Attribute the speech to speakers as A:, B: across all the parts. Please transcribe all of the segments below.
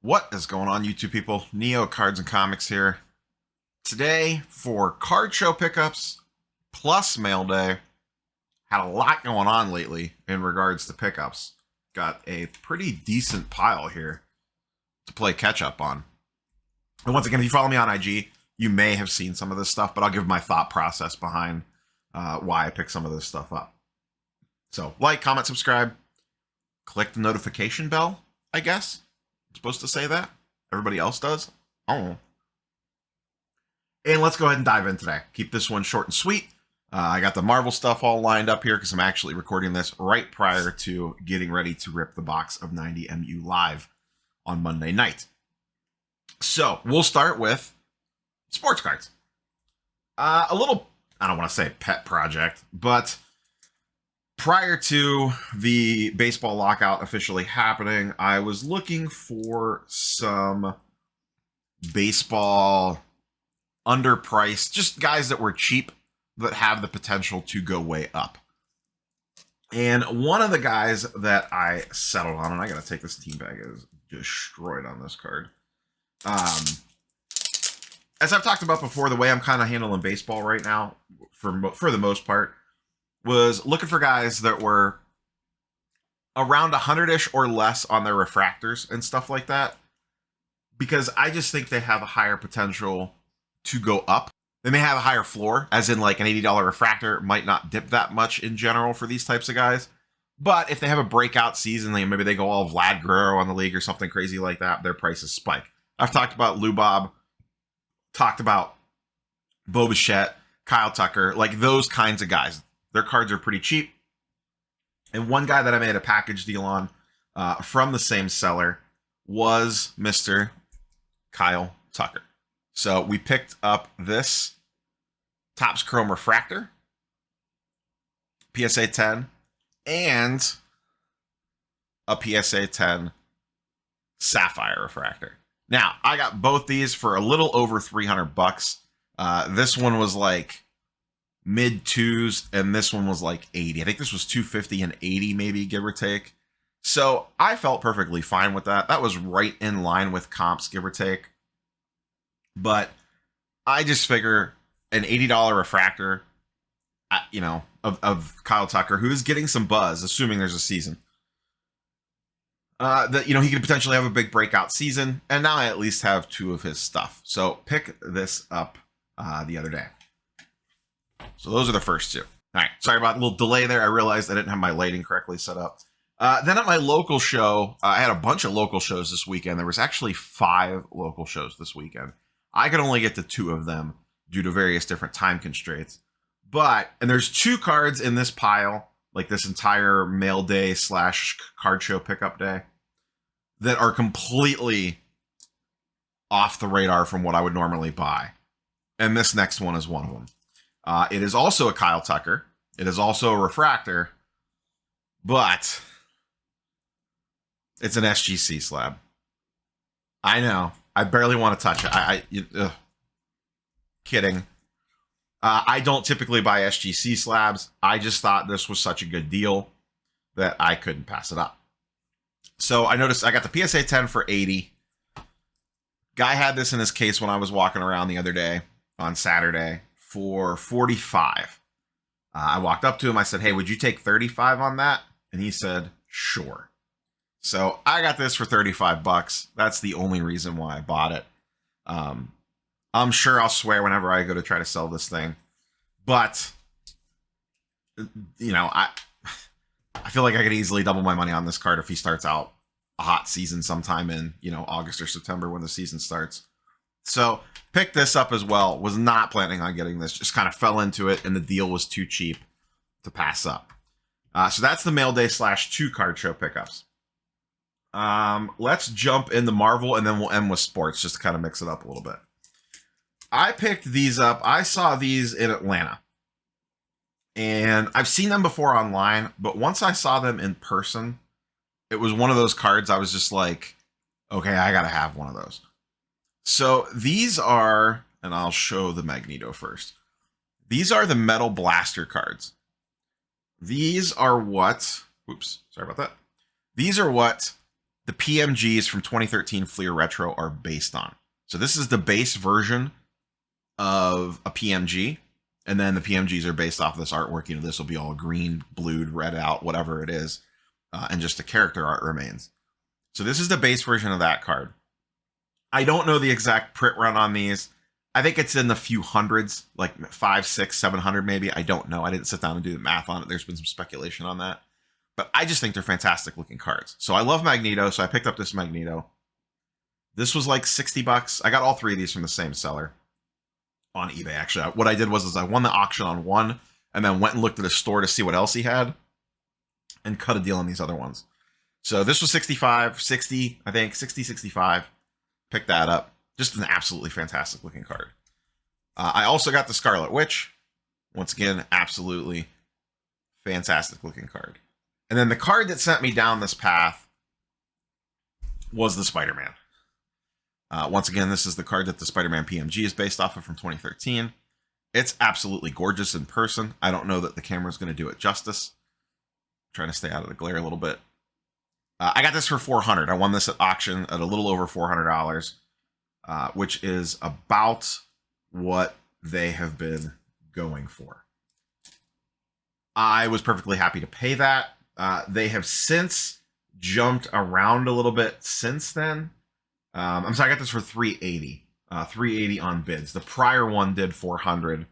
A: What is going on, YouTube people? Neo Cards and Comics here. Today, for card show pickups plus mail day, had a lot going on lately in regards to pickups. Got a pretty decent pile here to play catch up on. And once again, if you follow me on IG, you may have seen some of this stuff, but I'll give my thought process behind why I picked some of this stuff up. So, like, comment, subscribe, click the notification bell, I guess. I'm supposed to say that. Everybody else does. Oh. And let's go ahead and dive in today. Keep this one short and sweet. I got the Marvel stuff all lined up here because I'm actually recording this right prior to getting ready to rip the box of 90 MU live on Monday night. So we'll start with sports cards. A little, I don't want to say pet project, but prior to the baseball lockout officially happening, I was looking for some baseball underpriced, just guys that were cheap that have the potential to go way up. And one of the guys that I settled on, and I got to take this team bag, is destroyed on this card. As I've talked about before, the way I'm kind of handling baseball right now, for the most part, was looking for guys that were around 100-ish or less on their refractors and stuff like that, because I just think they have a higher potential to go up. They may have a higher floor, as in like an $80 refractor might not dip that much in general for these types of guys. But if they have a breakout season, like maybe they go all Vlad Guerrero on the league or something crazy like that, their prices spike. I've talked about Lou Bob, talked about Bo Bichette, Kyle Tucker, like those kinds of guys. Their cards are pretty cheap. And one guy that I made a package deal on from the same seller was Mr. Kyle Tucker. So we picked up this Topps Chrome Refractor, PSA 10, and a PSA 10 Sapphire Refractor. Now, I got both these for a little over $300. This one was like mid twos, and this one was like 80. I think this was 250 and 80, maybe, give or take. So I felt perfectly fine with that. That was right in line with comps, give or take. But I just figure an $80 refractor, of Kyle Tucker, who is getting some buzz, assuming there's a season, that, he could potentially have a big breakout season. And now I at least have two of his stuff. So pick this up the other day. So those are the first two. All right. Sorry about a little delay there. I realized I didn't have my lighting correctly set up. Then at my local show, I had a bunch of local shows this weekend. There was actually 5 local shows this weekend. I could only get to 2 of them due to various different time constraints. And there's 2 cards in this pile, like this entire mail day / card show pickup day, that are completely off the radar from what I would normally buy. And this next one is one of them. It is also a Kyle Tucker. It is also a refractor, but it's an SGC slab. I know. I barely want to touch it. Kidding. I don't typically buy SGC slabs. I just thought this was such a good deal that I couldn't pass it up. So I noticed I got the PSA 10 for 80. Guy had this in his case when I was walking around the other day on Saturday for 45. I walked up to him. I said, "Hey, would you take 35 on that?" And he said, "Sure." So I got this for $35. That's the only reason why I bought it. I'm sure I'll swear whenever I go to try to sell this thing. But, I feel like I could easily double my money on this card if he starts out a hot season sometime in, August or September when the season starts. So picked this up as well. Was not planning on getting this. Just kind of fell into it, and the deal was too cheap to pass up. So that's the mail day / 2 card show pickups. Let's jump into Marvel, and then we'll end with sports, just to kind of mix it up a little bit. I picked these up. I saw these in Atlanta, and I've seen them before online, but once I saw them in person, it was one of those cards I was just like, okay, I gotta have one of those. So these are, and I'll show the Magneto first. These are the Metal Blaster cards. These are what, oops, sorry about that. These are what the PMGs from 2013 Fleer Retro are based on. So this is the base version of a PMG, and then the PMGs are based off of this artwork. You know, this will be all green, blued, red out, whatever it is, and just the character art remains. So this is the base version of that card. I don't know the exact print run on these. I think it's in the few hundreds, like 500, 600, 700 maybe. I don't know. I didn't sit down and do the math on it. There's been some speculation on that. But I just think they're fantastic looking cards. So I love Magneto, so I picked up this Magneto. This was like $60. I got all three of these from the same seller on eBay, actually. What I did was I won the auction on one and then went and looked at a store to see what else he had and cut a deal on these other ones. So this was 65, 60, I think, 60, 65. Picked that up. Just an absolutely fantastic looking card. I also got the Scarlet Witch. Once again, absolutely fantastic looking card. And then the card that sent me down this path was the Spider-Man. Once again, this is the card that the Spider-Man PMG is based off of from 2013. It's absolutely gorgeous in person. I don't know that the camera is going to do it justice. I'm trying to stay out of the glare a little bit. I got this for $400. I won this at auction at a little over $400, which is about what they have been going for. I was perfectly happy to pay that. They have since jumped around a little bit since then. I'm sorry, I got this for $380. $380 on bids. The prior one did $400.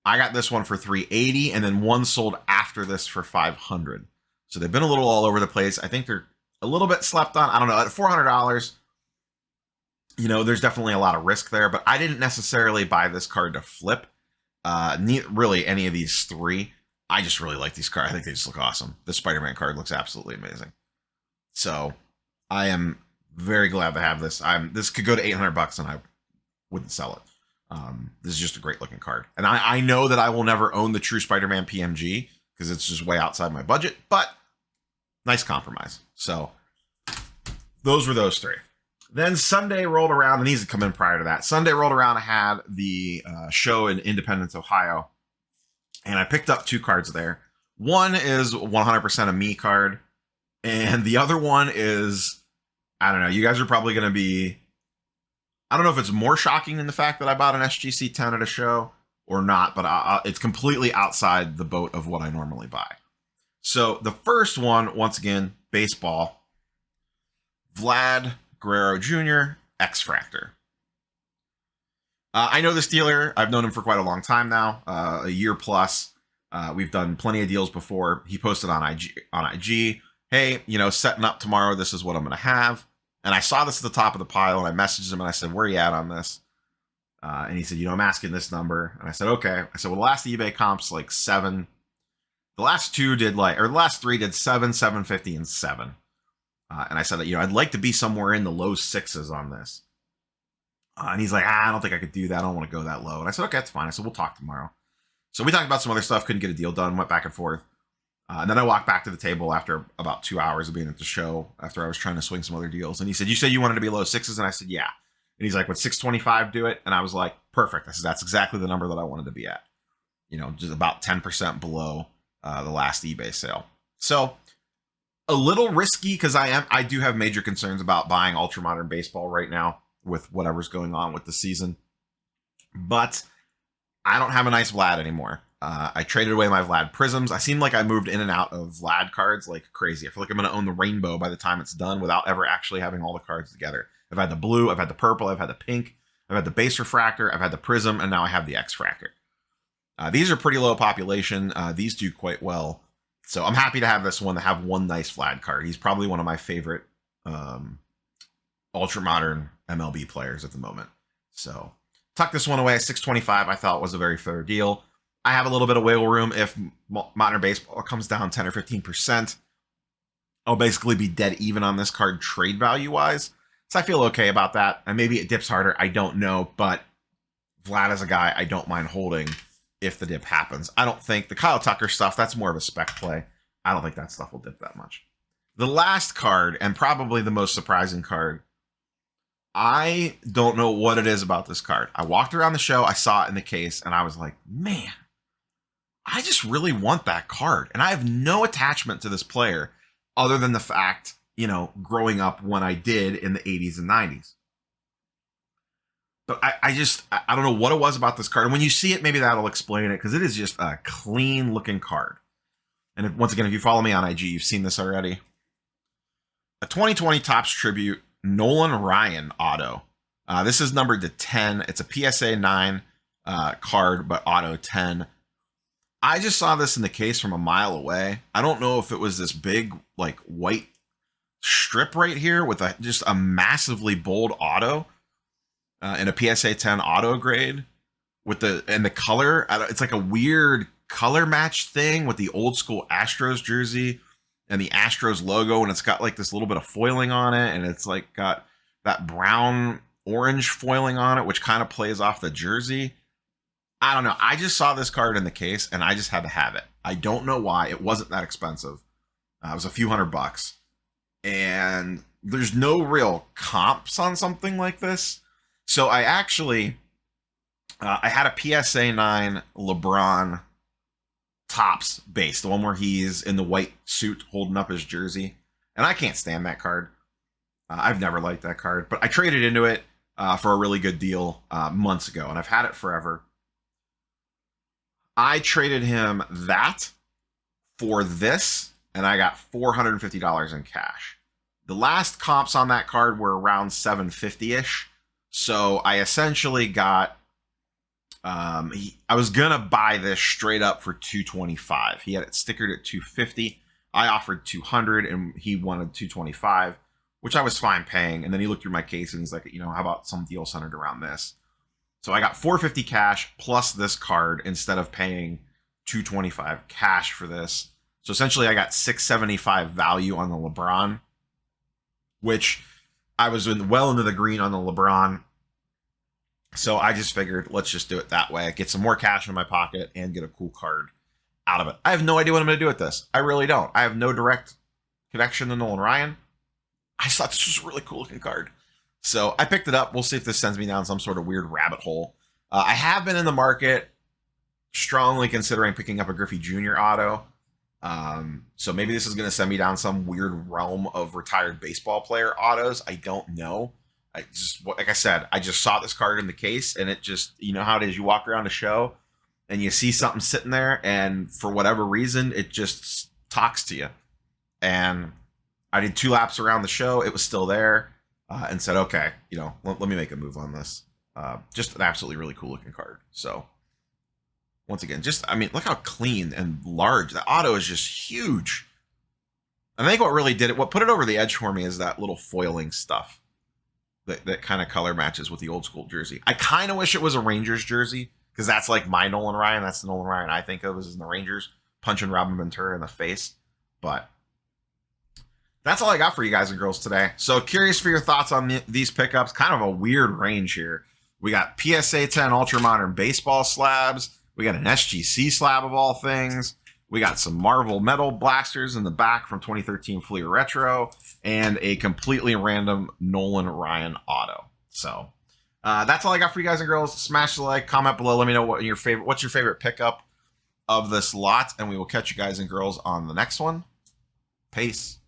A: I got this one for $380, and then one sold after this for $500. So they've been a little all over the place. I think they're a little bit slept on. I don't know. At $400, you know, there's definitely a lot of risk there, but I didn't necessarily buy this card to flip. Really any of these three. I just really like these cards. I think they just look awesome. The Spider-Man card looks absolutely amazing. So I am very glad to have this. This could go to $800 and I wouldn't sell it. This is just a great looking card. And I know that I will never own the true Spider-Man PMG because it's just way outside my budget, but nice compromise. So those were those three. Then Sunday rolled around, and these had come in prior to that. Sunday rolled around, I had the show in Independence, Ohio, and I picked up two cards there. One is 100% a me card, and the other one is, I don't know, you guys are probably going to be, I don't know if it's more shocking than the fact that I bought an SGC 10 at a show or not, but it's completely outside the boat of what I normally buy. So the first one, once again, baseball, Vlad Guerrero Jr., X-Fractor. I know this dealer. I've known him for quite a long time now, a year plus. We've done plenty of deals before. He posted on IG, hey, you know, setting up tomorrow, this is what I'm going to have. And I saw this at the top of the pile, and I messaged him, and I said, where are you at on this? And he said, you know, I'm asking this number. And I said, okay. I said, well, the last eBay comp's like 7. The last two did like, or the last three did 7, 750, and 7. And I said, you know, I'd like to be somewhere in the low 6s on this. And he's like, I don't think I could do that. I don't want to go that low. And I said, okay, that's fine. I said, we'll talk tomorrow. So we talked about some other stuff, couldn't get a deal done, went back and forth. And then I walked back to the table after about 2 hours of being at the show, after I was trying to swing some other deals. And he said, you said you wanted to be low 6s? And I said, yeah. And he's like, would 625 do it? And I was like, perfect. I said, that's exactly the number that I wanted to be at. You know, just about 10% below the last eBay sale. So a little risky because I do have major concerns about buying Ultra Modern Baseball right now with whatever's going on with the season. But I don't have a nice Vlad anymore. I traded away my Vlad Prisms. I seem like I moved in and out of Vlad cards like crazy. I feel like I'm going to own the rainbow by the time it's done without ever actually having all the cards together. I've had the blue, I've had the purple, I've had the pink, I've had the base refractor, I've had the prism, and now I have the X-Fractor. These are pretty low population. These do quite well. So I'm happy to have this one, to have one nice Vlad card. He's probably one of my favorite ultra modern MLB players at the moment. So tuck this one away at $625. I thought was a very fair deal. I have a little bit of wiggle room. If Modern Baseball comes down 10 or 15%, I'll basically be dead even on this card trade value wise. So I feel okay about that. And maybe it dips harder. I don't know. But Vlad is a guy I don't mind holding if the dip happens. I don't think the Kyle Tucker stuff, that's more of a spec play. I don't think that stuff will dip that much. The last card, and probably the most surprising card, I don't know what it is about this card. I walked around the show, I saw it in the case, and I was like, man, I just really want that card. And I have no attachment to this player other than the fact, you know, growing up when I did in the 80s and 90s. But I don't know what it was about this card. And when you see it, maybe that'll explain it, because it is just a clean looking card. And once again, if you follow me on IG, you've seen this already. A 2020 Topps Tribute Nolan Ryan auto. This is numbered to 10. It's a PSA 9 card, but auto 10. I just saw this in the case from a mile away. I don't know if it was this big, like, white strip right here with just a massively bold auto in a PSA 10 auto grade with the color. It's like a weird color match thing with the old school Astros jersey and the Astros logo, and it's got like this little bit of foiling on it, and it's like got that brown orange foiling on it, which kind of plays off the jersey. I don't know. I just saw this card in the case and I just had to have it. I don't know why. It wasn't that expensive. It was a few $100, and there's no real comps on something like this. So I actually, I had a PSA 9 LeBron Topps base, the one where he's in the white suit holding up his jersey. And I can't stand that card. I've never liked that card, but I traded into it for a really good deal months ago, and I've had it forever. I traded him that for this, and I got $450 in cash. The last comps on that card were around $750-ish. So I essentially got, I was going to buy this straight up for $225. He had it stickered at $250. I offered $200 and he wanted $225, which I was fine paying. And then he looked through my case and he's like, you know, how about some deal centered around this? So I got $450 cash plus this card instead of paying $225 cash for this. So essentially I got $675 value on the LeBron, which I was well into the green on the LeBron. So I just figured, let's just do it that way. Get some more cash in my pocket and get a cool card out of it. I have no idea what I'm going to do with this. I really don't. I have no direct connection to Nolan Ryan. I just thought this was a really cool looking card. So I picked it up. We'll see if this sends me down some sort of weird rabbit hole. I have been in the market strongly considering picking up a Griffey Jr. auto. So maybe this is going to send me down some weird realm of retired baseball player autos. I don't know. I just, like I said, I just saw this card in the case, and it just, you know how it is. You walk around a show and you see something sitting there, and for whatever reason, it just talks to you. And I did 2 laps around the show. It was still there. And said, okay, you know, let me make a move on this. Just an absolutely really cool looking card. So once again, just, I mean, look how clean and large. The auto is just huge. I think what really did it, what put it over the edge for me is that little foiling stuff that kind of color matches with the old school jersey. I kind of wish it was a Rangers jersey, because that's like my Nolan Ryan. That's the Nolan Ryan I think of as in the Rangers, punching Robin Ventura in the face. But that's all I got for you guys and girls today. So curious for your thoughts on these pickups. Kind of a weird range here. We got PSA 10 Ultra Modern Baseball slabs. We got an SGC slab of all things. We got some Marvel Metal blasters in the back from 2013 Fleer Retro. And a completely random Nolan Ryan auto. So that's all I got for you guys and girls. Smash the like, comment below. Let me know what's your favorite pickup of this lot. And we will catch you guys and girls on the next one. Peace.